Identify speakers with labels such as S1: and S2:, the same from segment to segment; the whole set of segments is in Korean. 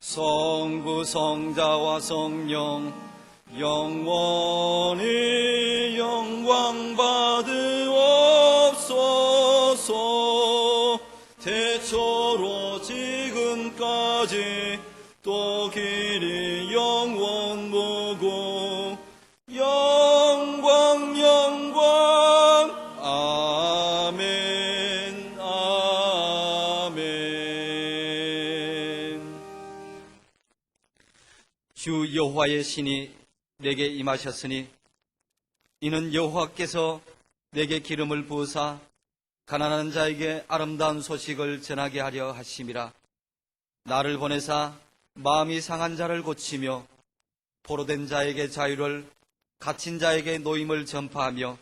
S1: 성부 성자와 성령 영원히 영광 받으옵소서. 태초로 지금까지 또 길이 영원 보고 영광 아멘 아멘. 주 여호와의 신이 내게 임하셨으니 이는 여호와께서 내게 기름을 부으사 가난한 자에게 아름다운 소식을 전하게 하려 하심이라. 나를 보내사 마음이 상한 자를 고치며 포로된 자에게 자유를, 갇힌 자에게 노임을 전파하며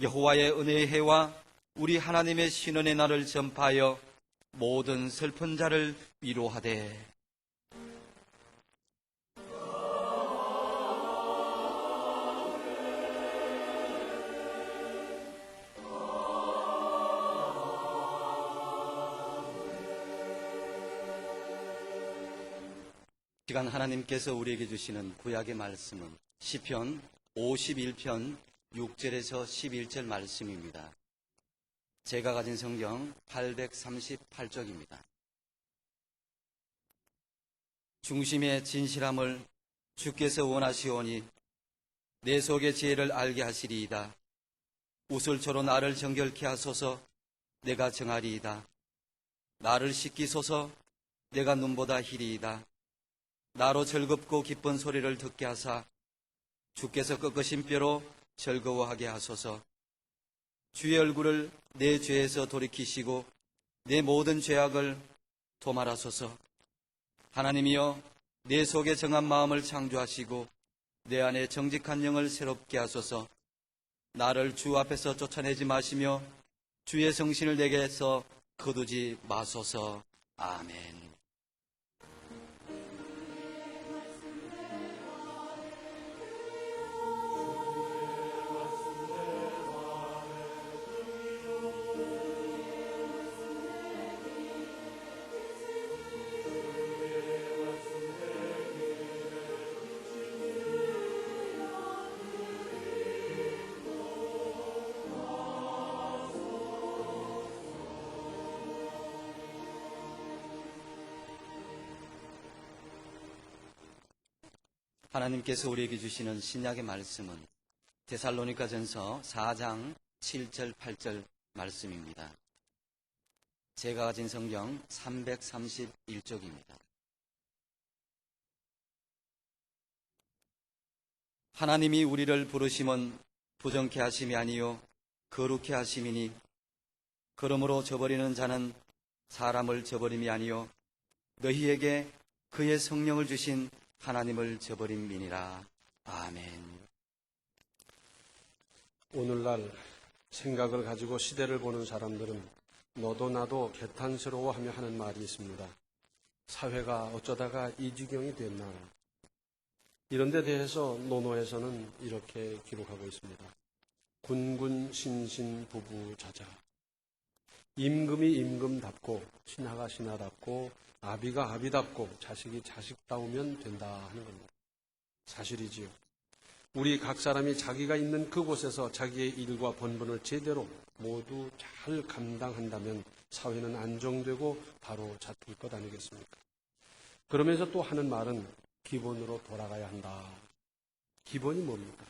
S1: 여호와의 은혜의 해와 우리 하나님의 신원의 날을 전파하여 모든 슬픈 자를 위로하되. 시간 하나님께서 우리에게 주시는 구약의 말씀은 시편 51편 6절에서 11절 말씀입니다. 제가 가진 성경 838쪽입니다. 중심의 진실함을 주께서 원하시오니 내 속의 지혜를 알게 하시리이다. 우슬초로 나를 정결케 하소서. 내가 정하리이다. 나를 씻기소서. 내가 눈보다 희리이다. 나로 즐겁고 기쁜 소리를 듣게 하사 주께서 꺾으신 뼈로 즐거워하게 하소서. 주의 얼굴을 내 죄에서 돌이키시고 내 모든 죄악을 도말하소서. 하나님이여, 내 속에 정한 마음을 창조하시고 내 안에 정직한 영을 새롭게 하소서. 나를 주 앞에서 쫓아내지 마시며 주의 성신을 내게서 거두지 마소서. 아멘. 하나님께서 우리에게 주시는 신약의 말씀은 데살로니가전서 4장 7절 8절 말씀입니다. 제가 가진 성경 331쪽입니다. 하나님이 우리를 부르심은 부정케 하심이 아니요 거룩케 하심이니 그러므로 저버리는 자는 사람을 저버림이 아니요 너희에게 그의 성령을 주신 하나님을 저버림이니라. 아멘.
S2: 오늘날 생각을 가지고 시대를 보는 사람들은 너도 나도 개탄스러워하며 하는 말이 있습니다. 사회가 어쩌다가 이 지경이 됐나. 이런 데 대해서 논어에서는 이렇게 기록하고 있습니다. 군군 신신 부부자자. 임금이 임금답고 신하가 신하답고 아비가 아비답고 자식이 자식다우면 된다 하는 겁니다. 사실이지요. 우리 각 사람이 자기가 있는 그곳에서 자기의 일과 본분을 제대로 모두 잘 감당한다면 사회는 안정되고 바로 잡힐 것 아니겠습니까? 그러면서 또 하는 말은 기본으로 돌아가야 한다. 기본이 뭡니까?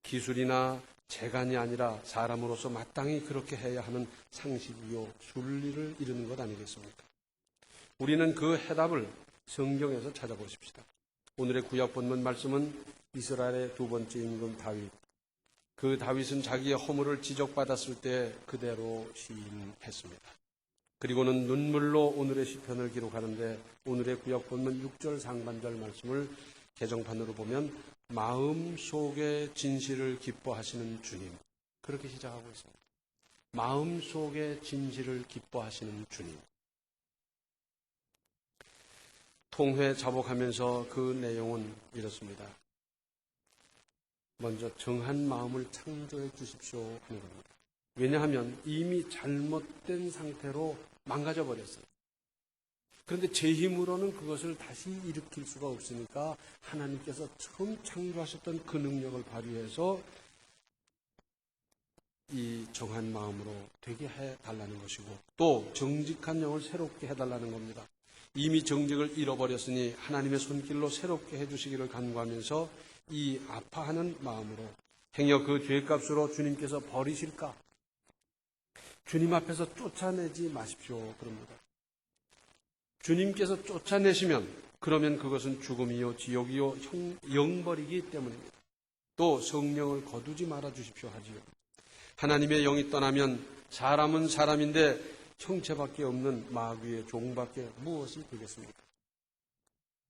S2: 기술이나 재간이 아니라 사람으로서 마땅히 그렇게 해야 하는 상식이요 순리를 이루는 것 아니겠습니까? 우리는 그 해답을 성경에서 찾아보십시다. 오늘의 구약 본문 말씀은 이스라엘의 두 번째 임금 다윗. 그 다윗은 자기의 허물을 지적받았을 때 그대로 시인했습니다. 그리고는 눈물로 오늘의 시편을 기록하는데 오늘의 구약 본문 6절 상반절 말씀을 개정판으로 보면 마음속의 진실을 기뻐하시는 주님. 그렇게 시작하고 있습니다. 마음속의 진실을 기뻐하시는 주님. 통회 자복하면서 그 내용은 이렇습니다. 먼저 정한 마음을 창조해 주십시오 하는 겁니다. 왜냐하면 이미 잘못된 상태로 망가져 버렸어요. 그런데 제 힘으로는 그것을 다시 일으킬 수가 없으니까 하나님께서 처음 창조하셨던 그 능력을 발휘해서 이 정한 마음으로 되게 해달라는 것이고, 또 정직한 영을 새롭게 해달라는 겁니다. 이미 정직을 잃어버렸으니 하나님의 손길로 새롭게 해주시기를 간구하면서 이 아파하는 마음으로, 행여 그 죄값으로 주님께서 버리실까? 주님 앞에서 쫓아내지 마십시오. 그럽니다. 주님께서 쫓아내시면 그러면 그것은 죽음이요 지옥이요 영벌이기 때문입니다. 또 성령을 거두지 말아 주십시오 하지요. 하나님의 영이 떠나면 사람은 사람인데 형체밖에 없는 마귀의 종밖에 무엇이 되겠습니까?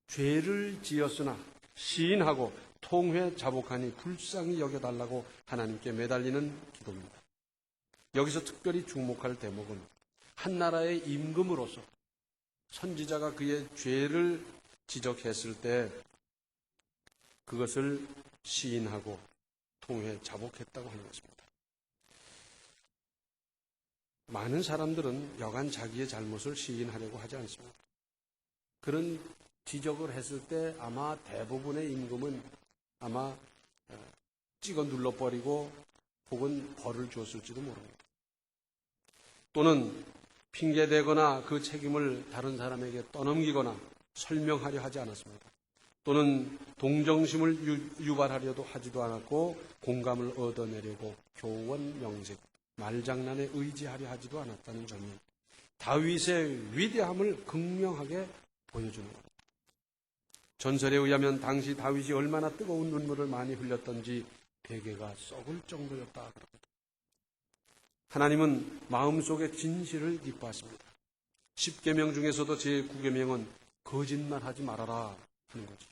S2: 죄를 지었으나 시인하고 통회 자복하니 불쌍히 여겨달라고 하나님께 매달리는 기도입니다. 여기서 특별히 주목할 대목은 한 나라의 임금으로서 선지자가 그의 죄를 지적했을 때 그것을 시인하고 통회 자복했다고 하는 것입니다. 많은 사람들은 여간 자기의 잘못을 시인하려고 하지 않습니다. 그런 지적을 했을 때 아마 대부분의 임금은 아마 찍어 눌러버리고 혹은 벌을 줬을지도 모릅니다. 또는 핑계대거나 그 책임을 다른 사람에게 떠넘기거나 설명하려 하지 않았습니다. 또는 동정심을 유발하려도 하지도 않았고 공감을 얻어내려고 교원 명색, 말장난에 의지하려 하지도 않았다는 점이 다윗의 위대함을 극명하게 보여주는 겁니다. 전설에 의하면 당시 다윗이 얼마나 뜨거운 눈물을 많이 흘렸던지 베개가 썩을 정도였다 그럽니다. 하나님은 마음속의 진실을 기뻐하십니다. 10계명 중에서도 제9계명은 거짓말하지 말아라 하는 거죠.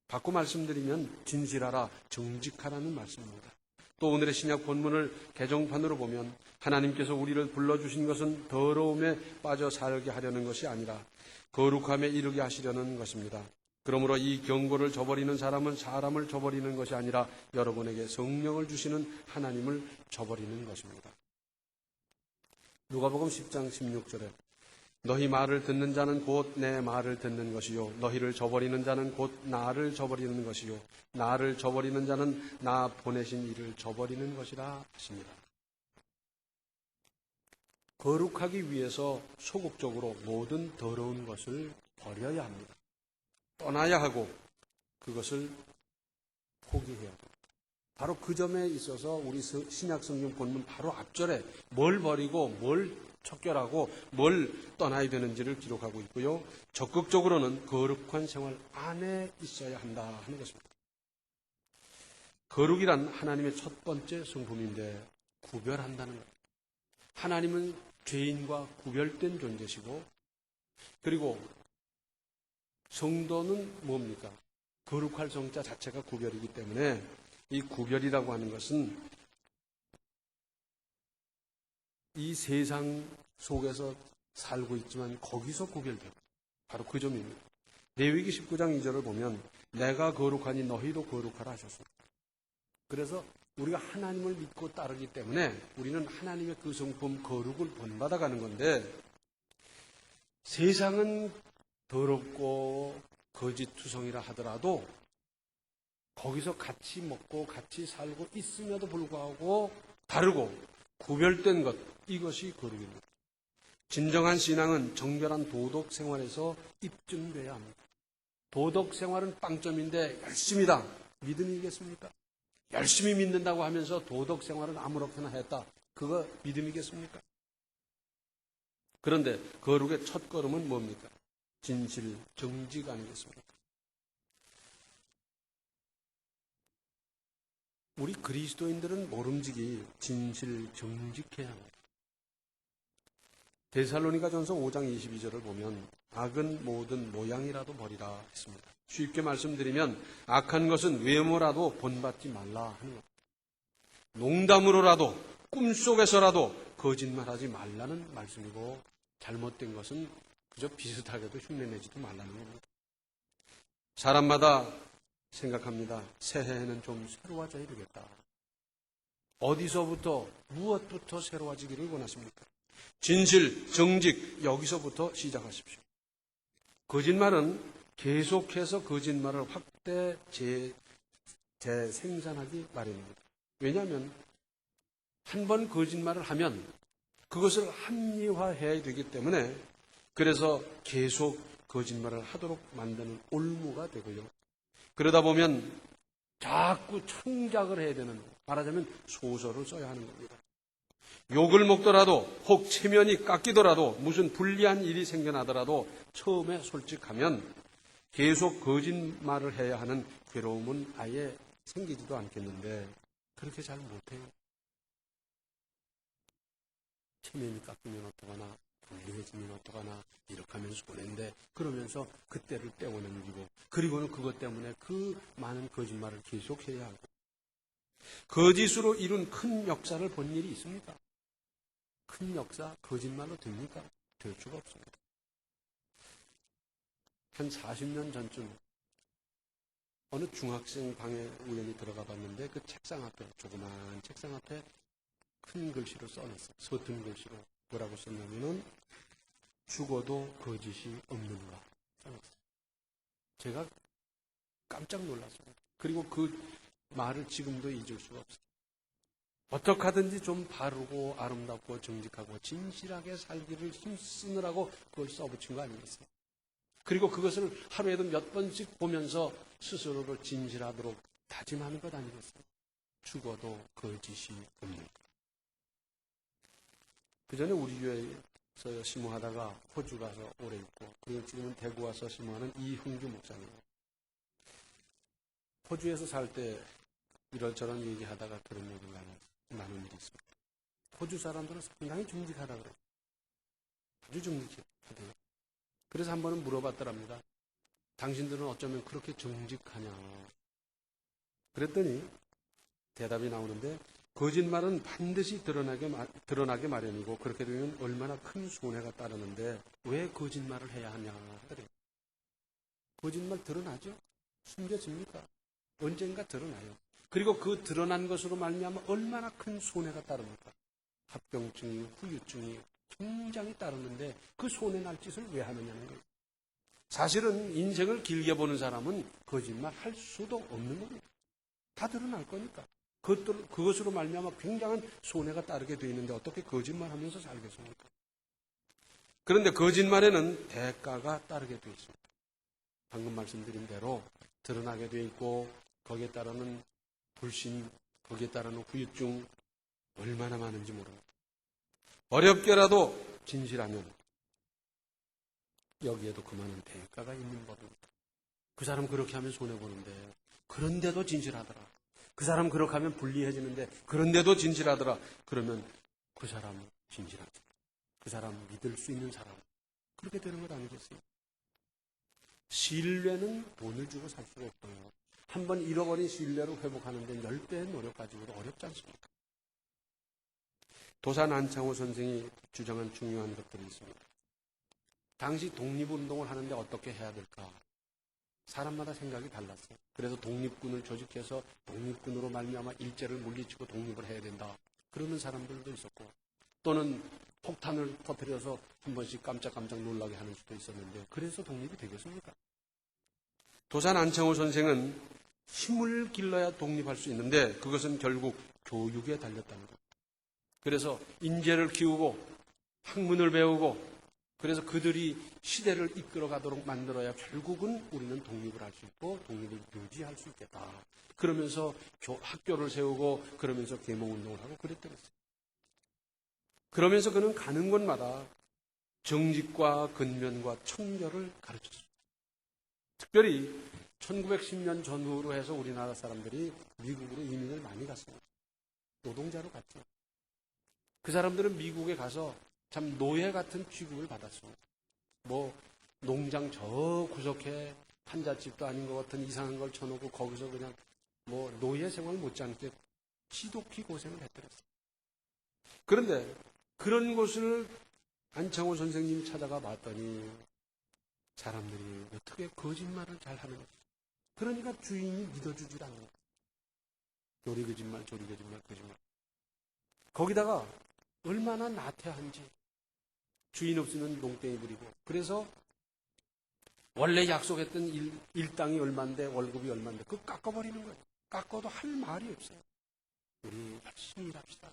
S2: 바꿔 말씀드리면 진실하라, 정직하라는 말씀입니다. 또 오늘의 신약 본문을 개정판으로 보면 하나님께서 우리를 불러주신 것은 더러움에 빠져 살게 하려는 것이 아니라 거룩함에 이르게 하시려는 것입니다. 그러므로 이 경고를 저버리는 사람은 사람을 저버리는 것이 아니라 여러분에게 성령을 주시는 하나님을 저버리는 것입니다. 누가복음 10장 16절에 너희 말을 듣는 자는 곧 내 말을 듣는 것이요 너희를 저버리는 자는 곧 나를 저버리는 것이요 나를 저버리는 자는 나 보내신 이를 저버리는 것이라 하십니다. 거룩하기 위해서 소극적으로 모든 더러운 것을 버려야 합니다. 떠나야 하고 그것을 포기해야 합니다. 바로 그 점에 있어서 우리 신약 성경 본문 바로 앞절에 뭘 버리고 뭘 척결하고 뭘 떠나야 되는지를 기록하고 있고요. 적극적으로는 거룩한 생활 안에 있어야 한다 하는 것입니다. 거룩이란 하나님의 첫 번째 성품인데 구별한다는 것. 하나님은 죄인과 구별된 존재시고 그리고 성도는 뭡니까? 거룩할 성자 자체가 구별이기 때문에 이 구별이라고 하는 것은 이 세상 속에서 살고 있지만 거기서 구별되고 바로 그 점입니다. 레위기 19장 2절을 보면 내가 거룩하니 너희도 거룩하라 하셨습니다. 그래서 우리가 하나님을 믿고 따르기 때문에 우리는 하나님의 그 성품 거룩을 본받아가는 건데 세상은 더럽고 거짓투성이라 하더라도 거기서 같이 먹고 같이 살고 있음에도 불구하고 다르고 구별된 것, 이것이 거룩입니다. 진정한 신앙은 정결한 도덕 생활에서 입증돼야 합니다. 도덕 생활은 빵점인데 열심이다. 믿음이겠습니까? 열심히 믿는다고 하면서 도덕 생활은 아무렇게나 했다. 그거 믿음이겠습니까? 그런데 거룩의 첫 걸음은 뭡니까? 진실, 정직 아니겠습니까? 우리 그리스도인들은 모름지기 진실, 정직해야 합니다. 데살로니가전서 5장 22절을 보면 악은 모든 모양이라도 버리라 했습니다. 쉽게 말씀드리면 악한 것은 외모라도 본받지 말라 하는 것. 농담으로라도 꿈속에서라도 거짓말하지 말라는 말씀이고 잘못된 것은 그저 비슷하게도 흉내내지도 말라는 겁니다. 사람마다 생각합니다. 새해에는 좀 새로워져야 되겠다. 어디서부터 무엇부터 새로워지기를 원하십니까? 진실, 정직 여기서부터 시작하십시오. 거짓말은 계속해서 거짓말을 확대 재생산하기 마련입니다. 왜냐하면 한 번 거짓말을 하면 그것을 합리화해야 되기 때문에 그래서 계속 거짓말을 하도록 만드는 올무가 되고요. 그러다 보면 자꾸 창작을 해야 되는, 말하자면 소설을 써야 하는 겁니다. 욕을 먹더라도 혹 체면이 깎이더라도 무슨 불리한 일이 생겨나더라도 처음에 솔직하면 계속 거짓말을 해야 하는 괴로움은 아예 생기지도 않겠는데 그렇게 잘 못해요. 체면이 깎이면 어떡하나, 불리해지면 어떡하나, 이렇게 하면 손해인데 그러면서 그때를 떼어넘기고 그리고는 그것 때문에 그 많은 거짓말을 계속해야 하고 거짓으로 이룬 큰 역사를 본 일이 있습니까? 큰 역사 거짓말로 됩니까? 될 수가 없습니다. 한 40년 전쯤 어느 중학생 방에 우연히 들어가 봤는데 그 책상 앞에, 조그마한 책상 앞에 큰 글씨로 써놨어요. 서툰 글씨로 뭐라고 썼냐면은 죽어도 거짓이 없는가 써놨어요. 제가 깜짝 놀랐습니다. 그리고 그 말을 지금도 잊을 수가 없어요. 어떻게 하든지 좀 바르고 아름답고 정직하고 진실하게 살기를 힘쓰느라고 그걸 써붙인 거 아니겠어요? 그리고 그것을 하루에도 몇 번씩 보면서 스스로를 진실하도록 다짐하는 것 아니겠어요? 죽어도 거짓이 없는 것. 그 전에 우리 교회에서 심호하다가 호주 가서 오래 있고 그리고 지금은 대구 와서 심호하는 이흥주 목사님. 호주에서 살 때 이런저런 얘기하다가 그런 얘기를 나눈 일이 있습니다. 호주 사람들은 상당히 정직하다 그래요. 아주 정직하대요. 그래서 한 번은 물어봤더랍니다. 당신들은 어쩌면 그렇게 정직하냐. 그랬더니 대답이 나오는데 거짓말은 반드시 드러나게 마련이고 그렇게 되면 얼마나 큰 손해가 따르는데 왜 거짓말을 해야 하냐. 그래요. 거짓말 드러나죠? 숨겨집니까? 언젠가 드러나요. 그리고 그 드러난 것으로 말미암아 얼마나 큰 손해가 따릅니까? 합병증이, 후유증이 굉장히 따르는데 그 손해 날 짓을 왜 하느냐는 거예요. 사실은 인생을 길게 보는 사람은 거짓말 할 수도 없는 겁니다. 다 드러날 거니까. 그것으로 말미암아 굉장한 손해가 따르게 돼 있는데 어떻게 거짓말하면서 살겠습니까? 그런데 거짓말에는 대가가 따르게 돼 있습니다. 방금 말씀드린 대로 드러나게 돼 있고 거기에 따르는 불신, 거기에 따르는 후유증 얼마나 많은지 모릅니다. 어렵게라도 진실하면 여기에도 그 많은 대가가 있는 법입니다. 그 사람 그렇게 하면 손해보는데 그런데도 진실하더라. 그 사람 그렇게 하면 불리해지는데 그런데도 진실하더라. 그러면 그 사람 진실하지. 그 사람 믿을 수 있는 사람. 그렇게 되는 것 아니겠어요? 신뢰는 돈을 주고 살 수가 없어요. 한번 잃어버린 신뢰를 회복하는데 10배의 노력 가지고도 어렵지 않습니까? 도산 안창호 선생이 주장한 중요한 것들이 있습니다. 당시 독립운동을 하는데 어떻게 해야 될까? 사람마다 생각이 달랐어요. 그래서 독립군을 조직해서 독립군으로 말미암아 일제를 물리치고 독립을 해야 된다. 그러는 사람들도 있었고 또는 폭탄을 터뜨려서 한 번씩 깜짝깜짝 놀라게 하는 수도 있었는데 그래서 독립이 되겠습니까? 도산 안창호 선생은 힘을 길러야 독립할 수 있는데 그것은 결국 교육에 달렸다는 것. 그래서 인재를 키우고 학문을 배우고 그래서 그들이 시대를 이끌어가도록 만들어야 결국은 우리는 독립을 할 수 있고 독립을 유지할 수 있겠다. 그러면서 학교를 세우고 그러면서 계몽운동을 하고 그랬더랬어요. 그러면서 그는 가는 곳마다 정직과 근면과 청결을 가르쳤습니다. 특별히 1910년 전후로 해서 우리나라 사람들이 미국으로 이민을 많이 갔습니다. 노동자로 갔죠. 그 사람들은 미국에 가서 참 노예 같은 취급을 받았습니다. 뭐 농장 저 구석에 판잣집도 아닌 것 같은 이상한 걸 쳐놓고 거기서 그냥 뭐 노예 생활 못지않게 지독히 고생을 했더랬어요. 그런데 그런 곳을 안창호 선생님이 찾아가 봤더니 사람들이 어떻게 거짓말을 잘 하는지. 그러니까 주인이 믿어주질 않는 거예요. 요리 거짓말, 조리 거짓말, 거짓말. 거기다가 얼마나 나태한지. 주인 없으면 농땡이 부리고. 그래서 원래 약속했던 일당이 얼마인데 월급이 얼마인데 그거 깎아버리는 거예요. 깎아도 할 말이 없어요. 우리 열심히 일합시다.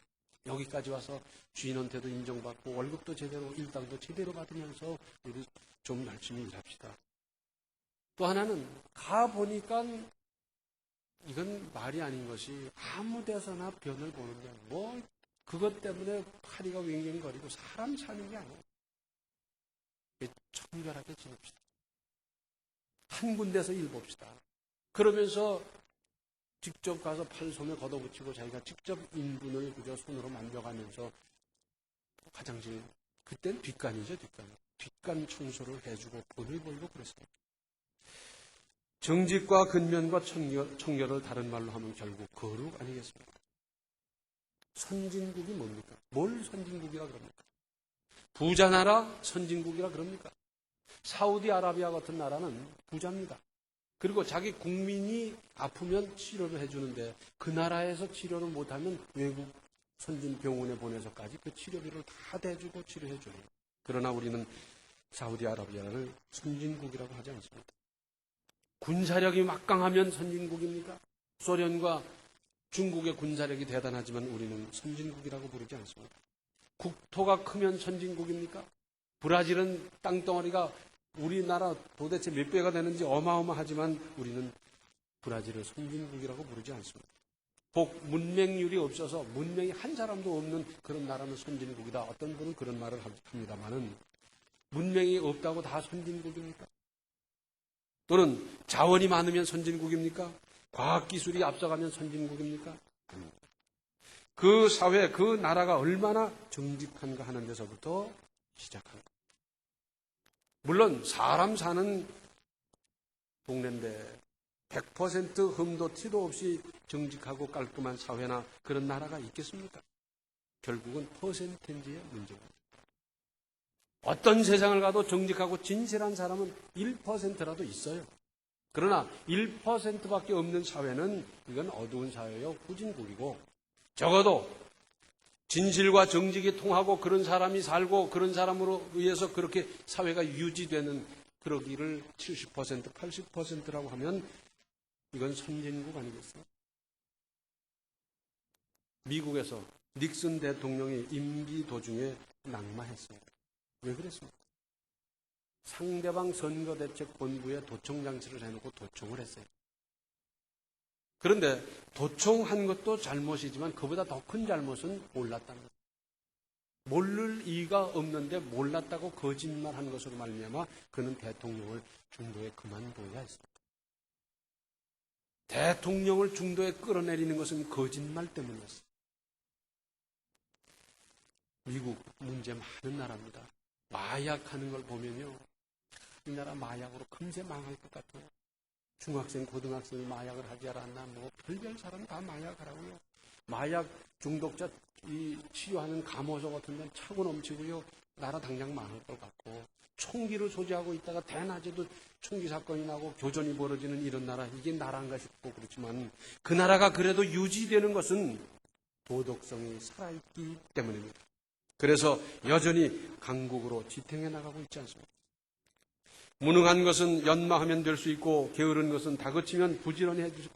S2: 여기까지 와서 주인한테도 인정받고 월급도 제대로 일당도 제대로 받으면서 우리 좀 열심히 일합시다. 또 하나는 가보니까 이건 말이 아닌 것이 아무 데서나 변을 보는데 뭐 그것 때문에 파리가 왱왱거리고 사람 사는 게 아니에요. 청결하게 지냅시다. 한 군데서 일 봅시다. 그러면서 직접 가서 팔솜에 걷어붙이고 자기가 직접 인분을 그저 손으로 만져가면서 화장실, 그땐 뒷간이죠, 뒷간. 뒷간 청소를 해주고 돈을 벌고 그랬습니다. 정직과 근면과 청결을 다른 말로 하면 결국 거룩 아니겠습니까? 선진국이 뭡니까? 뭘 선진국이라 그럽니까? 부자 나라 선진국이라 그럽니까? 사우디아라비아 같은 나라는 부자입니다. 그리고 자기 국민이 아프면 치료를 해주는데 그 나라에서 치료를 못하면 외국 선진 병원에 보내서까지 그 치료비를 다 대주고 치료해줘요. 그러나 우리는 사우디아라비아를 선진국이라고 하지 않습니다. 군사력이 막강하면 선진국입니까? 소련과 중국의 군사력이 대단하지만 우리는 선진국이라고 부르지 않습니다. 국토가 크면 선진국입니까? 브라질은 땅덩어리가 우리나라 도대체 몇 배가 되는지 어마어마하지만 우리는 브라질을 선진국이라고 부르지 않습니다. 문맹률이 없어서 문명이 한 사람도 없는 그런 나라는 선진국이다. 어떤 분은 그런 말을 합니다만은 문명이 없다고 다 선진국입니까? 또는 자원이 많으면 선진국입니까? 과학기술이 앞서가면 선진국입니까? 아닙니다. 그 사회, 그 나라가 얼마나 정직한가 하는 데서부터 시작합니다. 물론 사람 사는 동네인데 100% 흠도 티도 없이 정직하고 깔끔한 사회나 그런 나라가 있겠습니까? 결국은 퍼센텐지의 문제입니다. 어떤 세상을 가도 정직하고 진실한 사람은 1%라도 있어요. 그러나 1%밖에 없는 사회는 이건 어두운 사회요, 후진국이고 적어도 진실과 정직이 통하고 그런 사람이 살고 그런 사람으로 의해서 그렇게 사회가 유지되는 그러기를 70%, 80%라고 하면 이건 선진국 아니겠어요? 미국에서 닉슨 대통령이 임기 도중에 낙마했습니다. 왜 그랬습니까? 상대방 선거대책본부에 도청장치를 해놓고 도청을 했어요. 그런데 도청한 것도 잘못이지만 그보다 더 큰 잘못은 몰랐다는 거예요. 모를 이가 없는데 몰랐다고 거짓말한 것으로 말미암아 그는 대통령을 중도에 그만둬야 했습니다. 대통령을 중도에 끌어내리는 것은 거짓말 때문이었어요. 미국 문제 많은 나라입니다. 마약하는 걸 보면요, 이 나라 마약으로 금세 망할 것 같아요. 중학생, 고등학생이 마약을 하지 않았나, 뭐 별별 사람 다 마약하라고요. 마약 중독자 치료하는 감호소 같은 데는 차고 넘치고요. 나라 당장 망할 것 같고, 총기를 소지하고 있다가 대낮에도 총기 사건이 나고 교전이 벌어지는 이런 나라, 이게 나라인가 싶고 그렇지만 그 나라가 그래도 유지되는 것은 도덕성이 살아있기 때문입니다. 그래서 여전히 강국으로 지탱해 나가고 있지 않습니까? 무능한 것은 연마하면 될 수 있고 게으른 것은 다그치면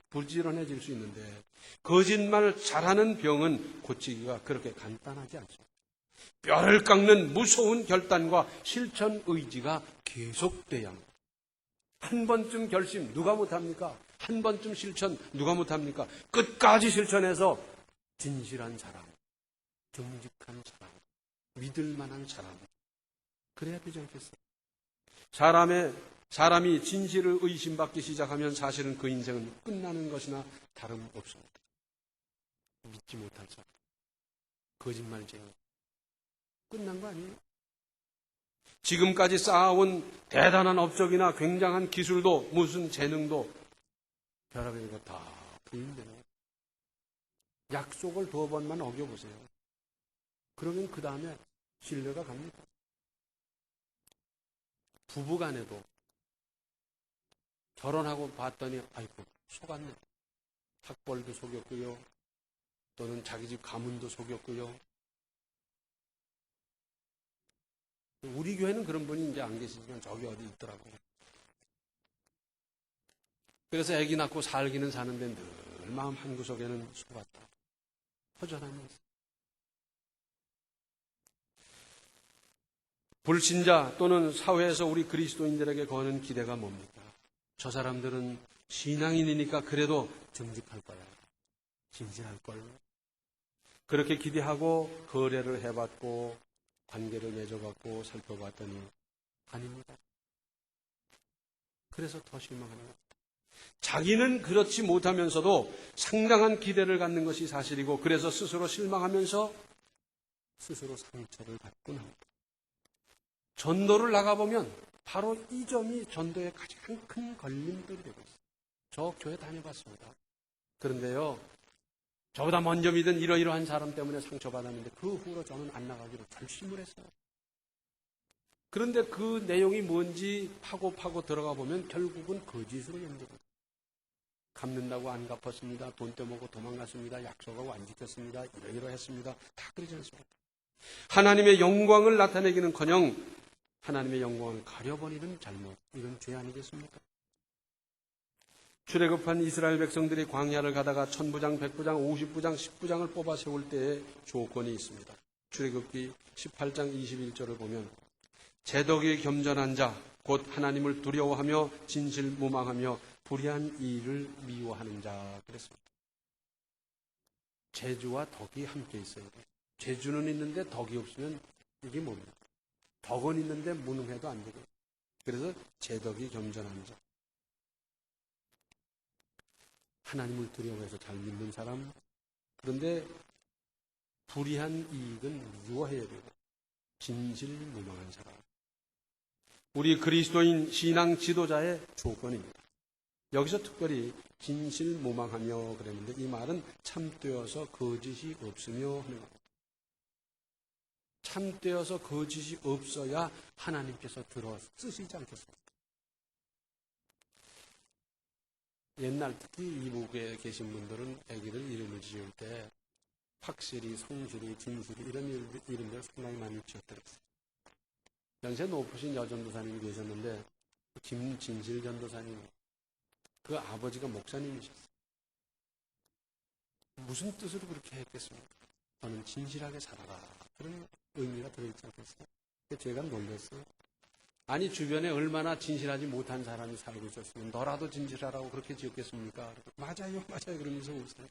S2: 부지런해질 수 있는데 거짓말 잘하는 병은 고치기가 그렇게 간단하지 않습니다. 뼈를 깎는 무서운 결단과 실천 의지가 계속돼야 합니다. 한 번쯤 결심 누가 못합니까? 한 번쯤 실천 누가 못합니까? 끝까지 실천해서 진실한 사람, 정직한 사람, 믿을 만한 사람, 그래야 되지 않겠어요? 사람이 진실을 의심받기 시작하면 사실은 그 인생은 끝나는 것이나 다름없습니다. 믿지 못할 사람, 거짓말쟁이, 끝난 거 아니에요? 지금까지 쌓아온 대단한 업적이나 굉장한 기술도 무슨 재능도 별의별 거 다 부인되네요. 약속을 2번만 어겨보세요. 그러면 그 다음에 신뢰가 갑니다. 부부간에도 결혼하고 봤더니 아이고 속았네. 학벌도 속였고요. 또는 자기 집 가문도 속였고요. 우리 교회는 그런 분이 이제 안 계시지만 저기 어디 있더라고요. 그래서 아기 낳고 살기는 사는데 늘 마음 한구석에는 속았다. 허전하면서. 불신자 또는 사회에서 우리 그리스도인들에게 거는 기대가 뭡니까? 저 사람들은 신앙인이니까 그래도 정직할 거야. 진실할 걸. 그렇게 기대하고 거래를 해봤고 관계를 맺어봤고 살펴봤더니 아닙니다. 그래서 더 실망하는 겁니다. 자기는 그렇지 못하면서도 상당한 기대를 갖는 것이 사실이고 그래서 스스로 실망하면서 스스로 상처를 받곤 합니다. 전도를 나가보면 바로 이 점이 전도의 가장 큰 걸림돌이 되고 있어요. 저 교회 다녀봤습니다. 그런데요, 저보다 먼저 믿은 이러이러한 사람 때문에 상처받았는데 그 후로 저는 안 나가기로 결심을 했어요. 그런데 그 내용이 뭔지 파고 들어가 보면 결국은 거짓으로 연결돼요. 갚는다고 안 갚았습니다. 돈 떼먹고 도망갔습니다. 약속하고 안 지켰습니다. 이러이러했습니다. 다 그러지 않습니까? 하나님의 영광을 나타내기는커녕 하나님의 영광을 가려버리는 잘못, 이건 죄 아니겠습니까? 출애굽한 이스라엘 백성들이 광야를 가다가 1000부장, 100부장, 50부장, 10부장을 뽑아 세울 때에 조건이 있습니다. 출애굽기 18장 21절을 보면 제덕이 겸전한 자, 곧 하나님을 두려워하며 진실무망하며 불의한 일을 미워하는 자 그랬습니다. 재주와 덕이 함께 있어야 돼요. 재주는 있는데 덕이 없으면 이게 뭡니까? 덕은 있는데 무능해도 안 되고. 그래서 제덕이 겸전한 자. 하나님을 두려워해서 잘 믿는 사람. 그런데 불의한 이익은 미워해야 되고 진실무망한 사람. 우리 그리스도인 신앙 지도자의 조건입니다. 여기서 특별히 진실무망하며 그랬는데 이 말은 참되어서 거짓이 없으며 하는 겁니다. 참되어서 거짓이 없어야 하나님께서 들어 쓰시지 않겠습니까? 옛날 특히 이북에 계신 분들은 아기들 이름을 지을 때 확실히, 성실히, 진실이 이런 이름들 상당히 많이 지었더랬어요. 연세 높으신 여전도사님이 계셨는데 김진실 전도사님, 그 아버지가 목사님이셨어요. 무슨 뜻으로 그렇게 했겠습니까? 저는 진실하게 살아라. 그런 의미가 들어있지 않겠어요? 제가 놀랐어요. 아니, 주변에 얼마나 진실하지 못한 사람이 살고 있었으면 너라도 진실하라고 그렇게 지었겠습니까? 맞아요, 그러면서 웃어요.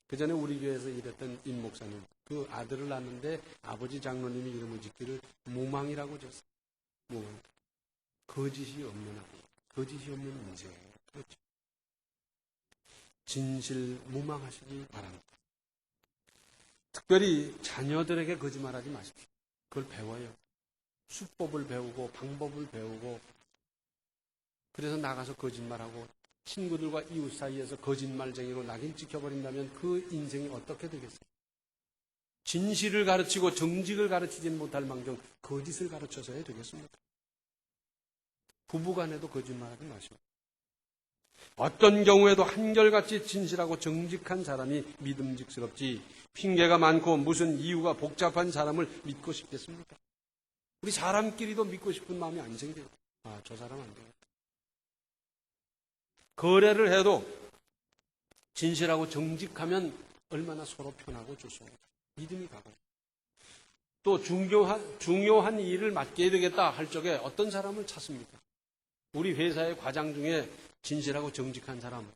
S2: 그 전에 우리 교회에서 일했던 임 목사님, 그 아들을 낳는데 아버지 장로님이 이름을 짓기를 무망이라고 지었어요. 무망. 거짓이 없는 아이, 거짓이 없는 인생. 그렇죠. 진실 무망하시기 바랍니다. 특별히 자녀들에게 거짓말하지 마십시오. 그걸 배워요. 수법을 배우고 방법을 배우고 그래서 나가서 거짓말하고 친구들과 이웃 사이에서 거짓말쟁이로 낙인 찍혀버린다면 그 인생이 어떻게 되겠어요? 진실을 가르치고 정직을 가르치진 못할 망정 거짓을 가르쳐서 해야 되겠습니까? 부부간에도 거짓말하지 마시고 어떤 경우에도 한결같이 진실하고 정직한 사람이 믿음직스럽지 핑계가 많고 무슨 이유가 복잡한 사람을 믿고 싶겠습니까? 우리 사람끼리도 믿고 싶은 마음이 안 생겨요. 아, 저 사람 안 돼요. 거래를 해도 진실하고 정직하면 얼마나 서로 편하고 좋습니까? 믿음이 가고요. 또 중요한 일을 맡게 되겠다 할 적에 어떤 사람을 찾습니까? 우리 회사의 과장 중에 진실하고 정직한 사람,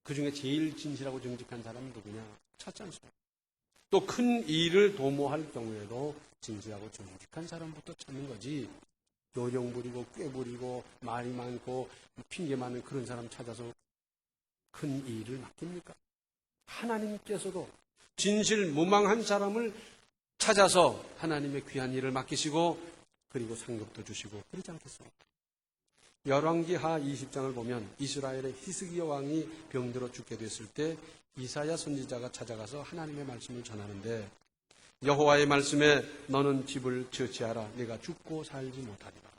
S2: 그 중에 제일 진실하고 정직한 사람은 누구냐? 찾지 않습니다. 또 큰 일을 도모할 경우에도 진실하고 정직한 사람부터 찾는 거지, 요령 부리고 꾀 부리고 말이 많고 핑계 많은 그런 사람 찾아서 큰 일을 맡깁니까? 하나님께서도 진실무망한 사람을 찾아서 하나님의 귀한 일을 맡기시고 그리고 상급도 주시고 그러지 않겠습니까? 열왕기하 20장을 보면 이스라엘의 히스기야 왕이 병들어 죽게 됐을 때 이사야 선지자가 찾아가서 하나님의 말씀을 전하는데 여호와의 말씀에 너는 집을 처치하라. 내가 죽고 살지 못하리라.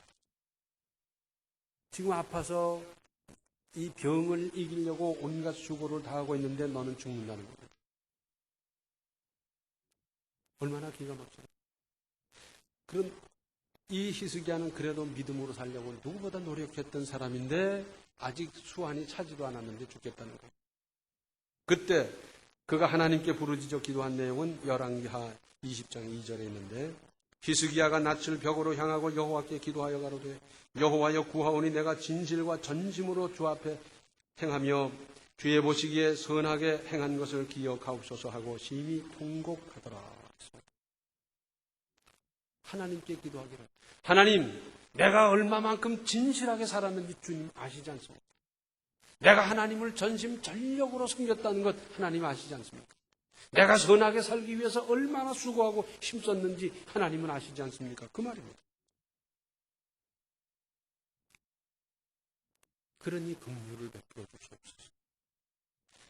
S2: 지금 아파서 이 병을 이기려고 온갖 수고를 다하고 있는데 너는 죽는다는 거예요. 얼마나 기가 막혀요. 그런 이 히스기야는 그래도 믿음으로 살려고 누구보다 노력했던 사람인데 아직 수완이 차지도 않았는데 죽겠다는 거예요. 그때 그가 하나님께 부르짖어 기도한 내용은 열왕기하 20장 2절에 있는데, 히스기야가 낯을 벽으로 향하고 여호와께 기도하여 가로되 여호와여 구하오니 내가 진실과 전심으로 주 앞에 행하며 주의 보시기에 선하게 행한 것을 기억하옵소서 하고 심히 통곡하더라. 하나님께 기도하기를, 하나님, 내가 얼마만큼 진실하게 살았는지 주님 아시지 않습니까? 내가 하나님을 전심 전력으로 섬겼다는 것 하나님 아시지 않습니까? 내가 선하게 살기 위해서 얼마나 수고하고 힘썼는지 하나님은 아시지 않습니까? 그 말입니다. 그러니 긍휼을 베풀어 주시옵소서.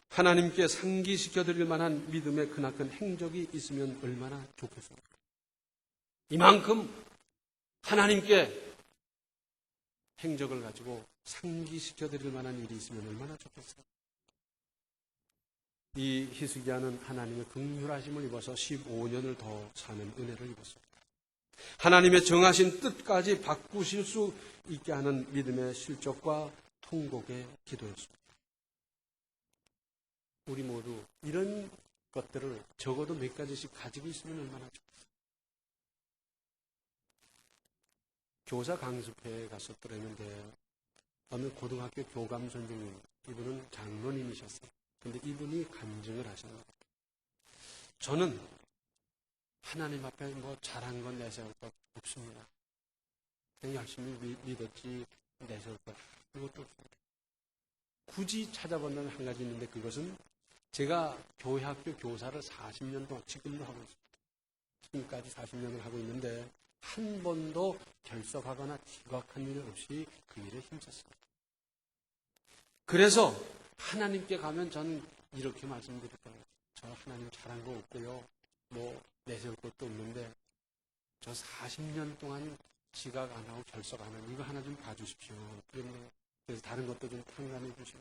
S2: 하나님께 상기시켜드릴 만한 믿음의 크나큰 행적이 있으면 얼마나 좋겠습니까? 이만큼 하나님께 행적을 가지고 상기시켜드릴 만한 일이 있으면 얼마나 좋겠어요. 이 히스기야는 하나님의 긍휼하심을 입어서 15년을 더 사는 은혜를 입었습니다. 하나님의 정하신 뜻까지 바꾸실 수 있게 하는 믿음의 실적과 통곡의 기도였습니다. 우리 모두 이런 것들을 적어도 몇 가지씩 가지고 있으면 얼마나 좋겠어요. 교사 강습회에 갔었더랬는데 어느 고등학교 교감 선생님, 이분은 장로님이셨어요. 근데 이분이 간증을 하셨어요. 저는 하나님 앞에 뭐 잘한 건 내세울 것 없습니다. 그냥 열심히 믿었지 내세울 것 그것도 없습니다. 굳이 찾아보는 한 가지 있는데, 그것은 제가 교회학교 교사를 40년 동안 지금도 하고 있습니다. 지금까지 40년을 하고 있는데 한 번도 결석하거나 지각한 일 없이 그 일에 힘썼습니다. 그래서 하나님께 가면 저는 이렇게 말씀드릴 거예요. 저 하나님 잘한 거 없고요. 뭐 내세울 것도 없는데 저 40년 동안 지각 안 하고 결석 안 하고 이거 하나 좀 봐주십시오. 그래서 다른 것도 좀 탕감해 주시고.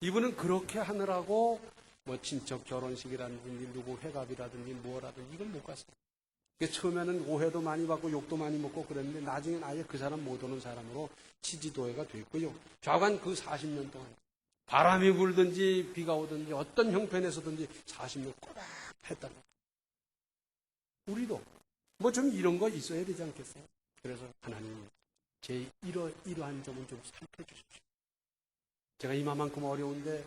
S2: 이분은 그렇게 하느라고 뭐 친척 결혼식이라든지 누구 회갑이라든지 뭐라든지 이걸 못 갔어요. 처음에는 오해도 많이 받고 욕도 많이 먹고 그랬는데 나중엔 아예 그 사람 못 오는 사람으로 치지도회가 됐고요. 좌관 그 40년 동안 바람이 불든지 비가 오든지 어떤 형편에서든지 40년 꼬박 했다는 거예요. 우리도 뭐 좀 이런 거 있어야 되지 않겠어요? 그래서 하나님 제 이러한 점은 좀 살펴주십시오. 제가 이만큼 어려운데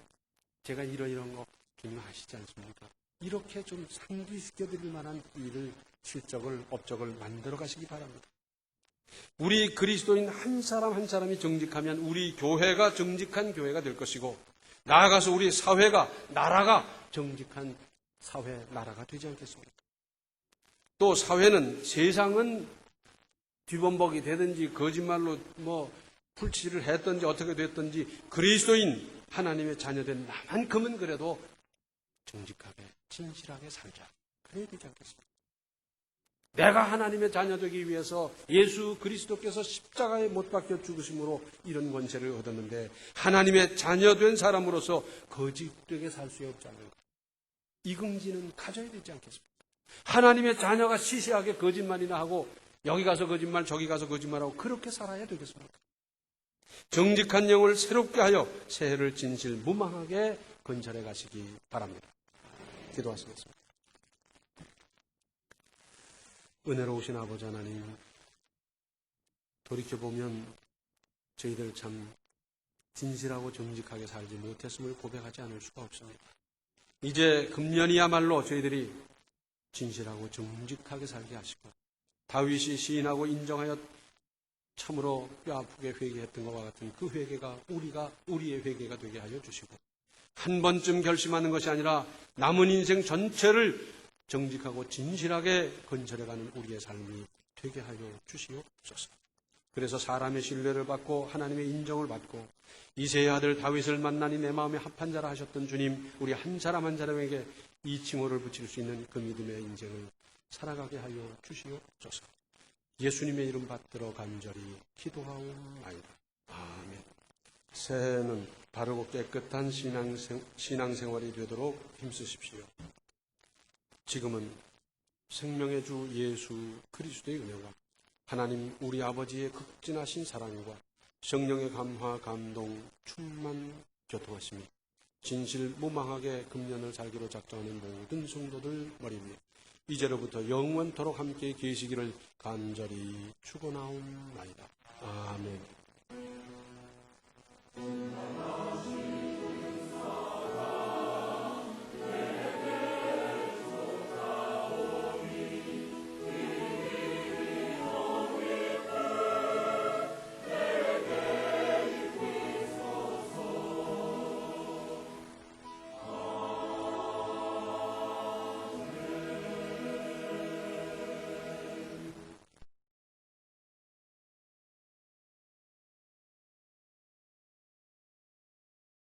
S2: 제가 이런 거 주님 아시지 않습니까? 이렇게 좀 상기시켜드릴 만한 일을, 실적을, 업적을 만들어 가시기 바랍니다. 우리 그리스도인 한 사람 한 사람이 정직하면 우리 교회가 정직한 교회가 될 것이고, 나아가서 우리 사회가, 나라가 정직한 사회, 나라가 되지 않겠습니까? 또 사회는, 세상은 뒤범벅이 되든지 거짓말로 뭐 풀칠을 했든지 어떻게 됐든지 그리스도인 하나님의 자녀된 나만큼은 그래도 정직하게 진실하게 살자. 그래야 되지 않겠습니까? 내가 하나님의 자녀 되기 위해서 예수 그리스도께서 십자가에 못 박혀 죽으심으로 이런 권세를 얻었는데 하나님의 자녀 된 사람으로서 거짓되게 살 수 없지 않는가. 이 긍지는 가져야 되지 않겠습니까? 하나님의 자녀가 시시하게 거짓말이나 하고 여기 가서 거짓말 저기 가서 거짓말하고 그렇게 살아야 되겠습니까? 정직한 영을 새롭게 하여 새해를 진실 무망하게 건설해 가시기 바랍니다. 기도하시겠습니다. 은혜로우신 아버지 하나님, 돌이켜보면 저희들 참 진실하고 정직하게 살지 못했음을 고백하지 않을 수가 없습니다. 이제 금년이야말로 저희들이 진실하고 정직하게 살게 하시고 다윗이 시인하고 인정하여 참으로 뼈아프게 회개했던 것과 같은 그 회개가 우리의 회개가 되게 하여 주시고, 한 번쯤 결심하는 것이 아니라 남은 인생 전체를 정직하고 진실하게 건설해가는 우리의 삶이 되게 하여 주시옵소서. 그래서 사람의 신뢰를 받고 하나님의 인정을 받고 이새의 아들 다윗을 만나니 내 마음에 합한 자라 하셨던 주님, 우리 한 사람 한 사람에게 이 칭호를 붙일 수 있는 그 믿음의 인생을 살아가게 하여 주시옵소서. 예수님의 이름 받들어 간절히 기도하옵나이다. 아멘. 새해는 바르고 깨끗한 신앙생활이 되도록 힘쓰십시오. 지금은 생명의 주 예수 그리스도의 은혜와 하나님 우리 아버지의 극진하신 사랑과 성령의 감화, 감동, 충만, 교통하시며 진실 무망하게 금년을 살기로 작정하는 모든 성도들 머리 위에 이제로부터 영원토록 함께 계시기를 간절히 축원하옵나이다. 아멘.